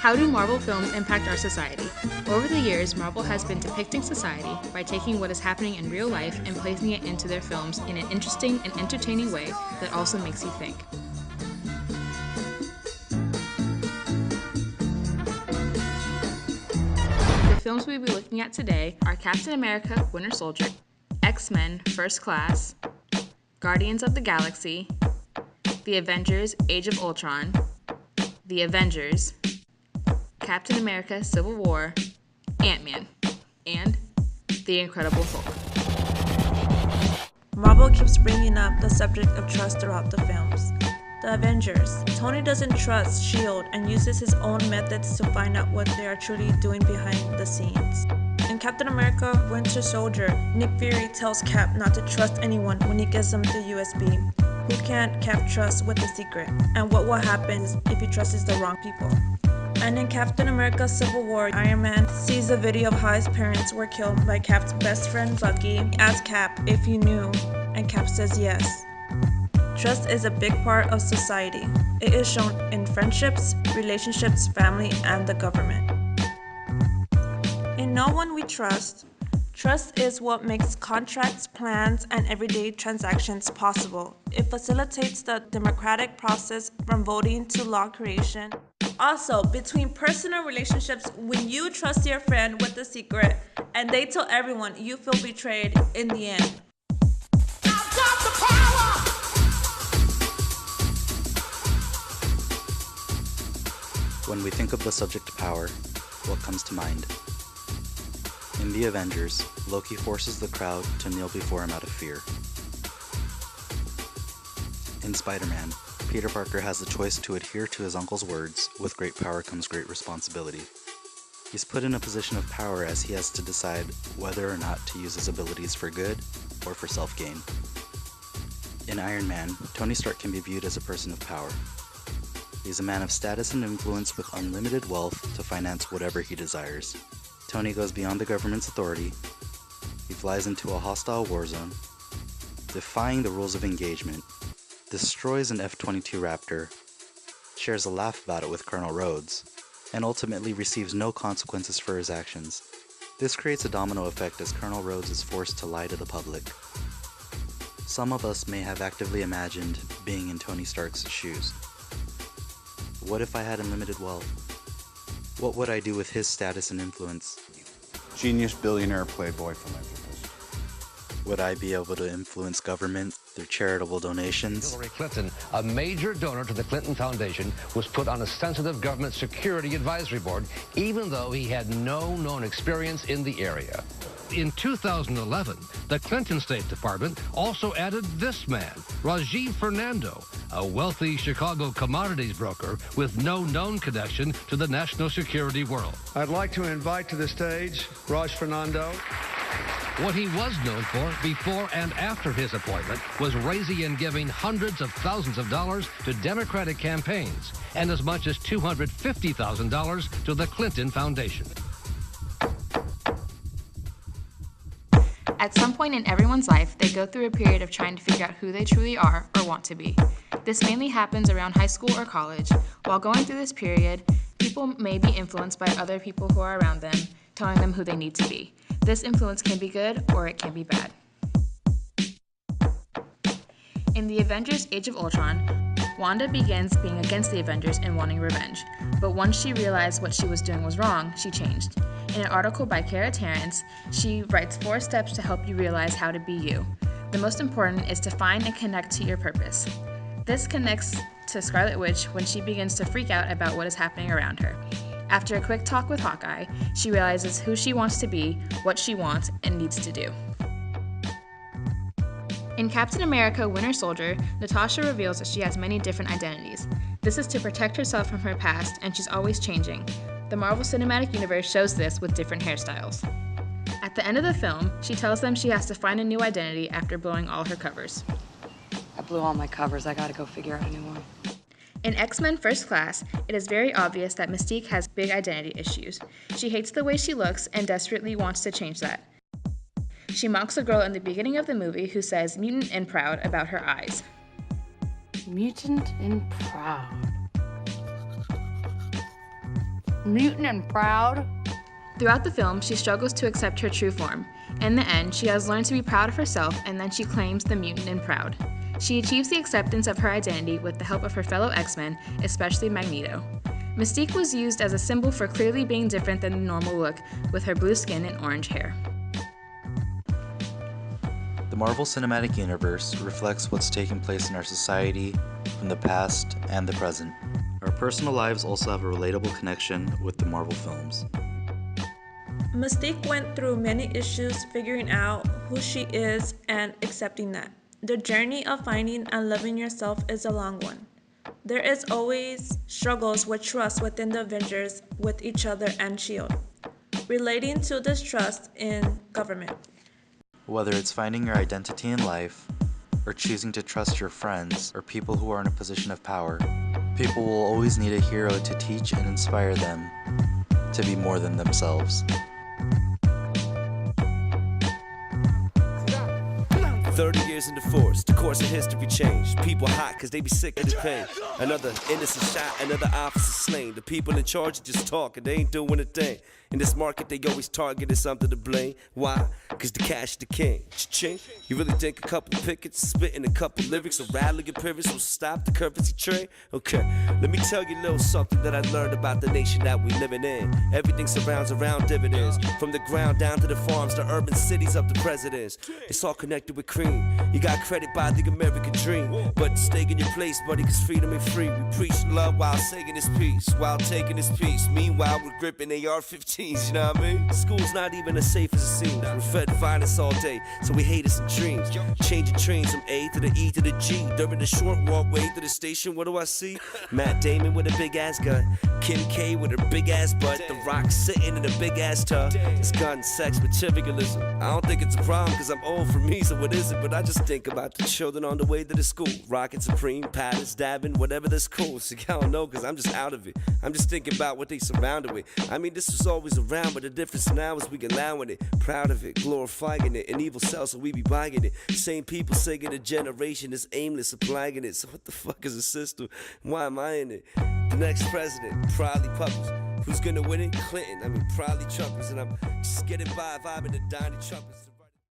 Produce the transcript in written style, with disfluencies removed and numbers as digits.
How do Marvel films impact our society? Over the years, Marvel has been depicting society by taking what is happening in real life and placing it into their films in an interesting and entertaining way that also makes you think. The films we'll be looking at today are Captain America: Winter Soldier, X-Men: First Class, Guardians of the Galaxy, The Avengers: Age of Ultron, The Avengers, Captain America: Civil War, Ant-Man, and The Incredible Hulk. Marvel keeps bringing up the subject of trust throughout the films. The Avengers. Tony doesn't trust S.H.I.E.L.D. and uses his own methods to find out what they are truly doing behind the scenes. In Captain America: Winter Soldier, Nick Fury tells Cap not to trust anyone when he gives him the USB. Who can't Cap trust with a secret? And what will happen if he trusts the wrong people? And in Captain America: Civil War, Iron Man sees a video of how his parents were killed by Cap's best friend Bucky. He asks Cap if he knew, and Cap says yes. Trust is a big part of society. It is shown in friendships, relationships, family, and the government. In no one we trust. Trust is what makes contracts, plans, and everyday transactions possible. It facilitates the democratic process from voting to law creation. Also, between personal relationships, when you trust your friend with a secret and they tell everyone, you feel betrayed in the end. I've got the power! When we think of the subject power, what comes to mind? In The Avengers, Loki forces the crowd to kneel before him out of fear. In Spider-Man, Peter Parker has the choice to adhere to his uncle's words, with great power comes great responsibility. He's put in a position of power as he has to decide whether or not to use his abilities for good or for self-gain. In Iron Man, Tony Stark can be viewed as a person of power. He's a man of status and influence with unlimited wealth to finance whatever he desires. Tony goes beyond the government's authority. He flies into a hostile war zone, defying the rules of engagement, destroys an F-22 Raptor, shares a laugh about it with Colonel Rhodes, and ultimately receives no consequences for his actions. This creates a domino effect as Colonel Rhodes is forced to lie to the public. Some of us may have actively imagined being in Tony Stark's shoes. What if I had unlimited wealth? What would I do with his status and influence? Genius, billionaire, playboy, philanthropist. Would I be able to influence government through charitable donations? Hillary Clinton, a major donor to the Clinton Foundation, was put on a sensitive government security advisory board, even though he had no known experience in the area. In 2011, the Clinton State Department also added this man, Rajiv Fernando, a wealthy Chicago commodities broker with no known connection to the national security world. I'd like to invite to the stage Raj Fernando. What he was known for before and after his appointment was raising and giving hundreds of thousands of dollars to Democratic campaigns and as much as $250,000 to the Clinton Foundation. At some point in everyone's life, they go through a period of trying to figure out who they truly are or want to be. This mainly happens around high school or college. While going through this period, people may be influenced by other people who are around them, telling them who they need to be. This influence can be good or it can be bad. In The Avengers: Age of Ultron, Wanda begins being against the Avengers and wanting revenge. But once she realized what she was doing was wrong, she changed. In an article by Kara Terrence, she writes 4 steps to help you realize how to be you. The most important is to find and connect to your purpose. This connects to Scarlet Witch when she begins to freak out about what is happening around her. After a quick talk with Hawkeye, she realizes who she wants to be, what she wants and needs to do. In Captain America: Winter Soldier, Natasha reveals that she has many different identities. This is to protect herself from her past, and she's always changing. The Marvel Cinematic Universe shows this with different hairstyles. At the end of the film, she tells them she has to find a new identity after blowing all her covers. I blew all my covers. I gotta go figure out a new one. In X-Men: First Class, it is very obvious that Mystique has big identity issues. She hates the way she looks and desperately wants to change that. She mocks a girl in the beginning of the movie who says mutant and proud about her eyes. Mutant and proud. mutant and proud. Throughout the film, she struggles to accept her true form. In the end, she has learned to be proud of herself, and then she claims the mutant and proud. She achieves the acceptance of her identity with the help of her fellow X-Men, especially Magneto. Mystique was used as a symbol for clearly being different than the normal look, with her blue skin and orange hair. The Marvel Cinematic Universe reflects what's taken place in our society from the past and the present. Our personal lives also have a relatable connection with the Marvel films. Mystique went through many issues figuring out who she is and accepting that. The journey of finding and loving yourself is a long one. There is always struggles with trust within the Avengers, with each other and S.H.I.E.L.D., relating to this trust in government. Whether it's finding your identity in life, or choosing to trust your friends or people who are in a position of power, people will always need a hero to teach and inspire them to be more than themselves. 30 years in the force, the course of history changed. People hot cause they be sick of the pain. Another innocent shot, another officer slain. The people in charge just talk and they ain't doing a thing. In this market they always targeted something to blame. Why? Cause the cash is the king. Cha-ching. You really think a couple of pickets, spitting a couple lyrics, or rattling appearance will stop the currency trade? Okay, let me tell you a little something that I learned about the nation that we living in. Everything surrounds around dividends. From the ground down to the farms, the urban cities of the presidents. It's all connected with cream. You got credit by the American dream, but stay in your place, buddy, cause freedom ain't free. We preach love while saying this peace, while taking this peace. Meanwhile, we're gripping AR-15s, you know what I mean? School's not even as safe as it seems. We're fed violence all day, so we hate us in dreams. Changing trains from A to the E to the G. During the short walkway to the station, what do I see? Matt Damon with a big ass gun, Kim K with her big ass butt, The Rock sitting in a big ass tub. It's gun, sex, materialism. I don't think it's a problem cause I'm old for me, so what is it? But I just think about the children on the way to the school, rocking Supreme, paddles, dabbing, whatever that's cool. So y'all don't know cause I'm just out of it. I'm just thinking about what they surrounded with. I mean, this was always around, but the difference now is we allowing it, proud of it, glorifying it. An evil sells, so we be buying it. Same people saying a generation is aimless, applying it. So what the fuck is a system? Why am I in it? The next president, probably Puppets. Who's gonna win it? Clinton. I mean, probably Trumpers. And I'm just getting by, vibing the Donnie Trumpers.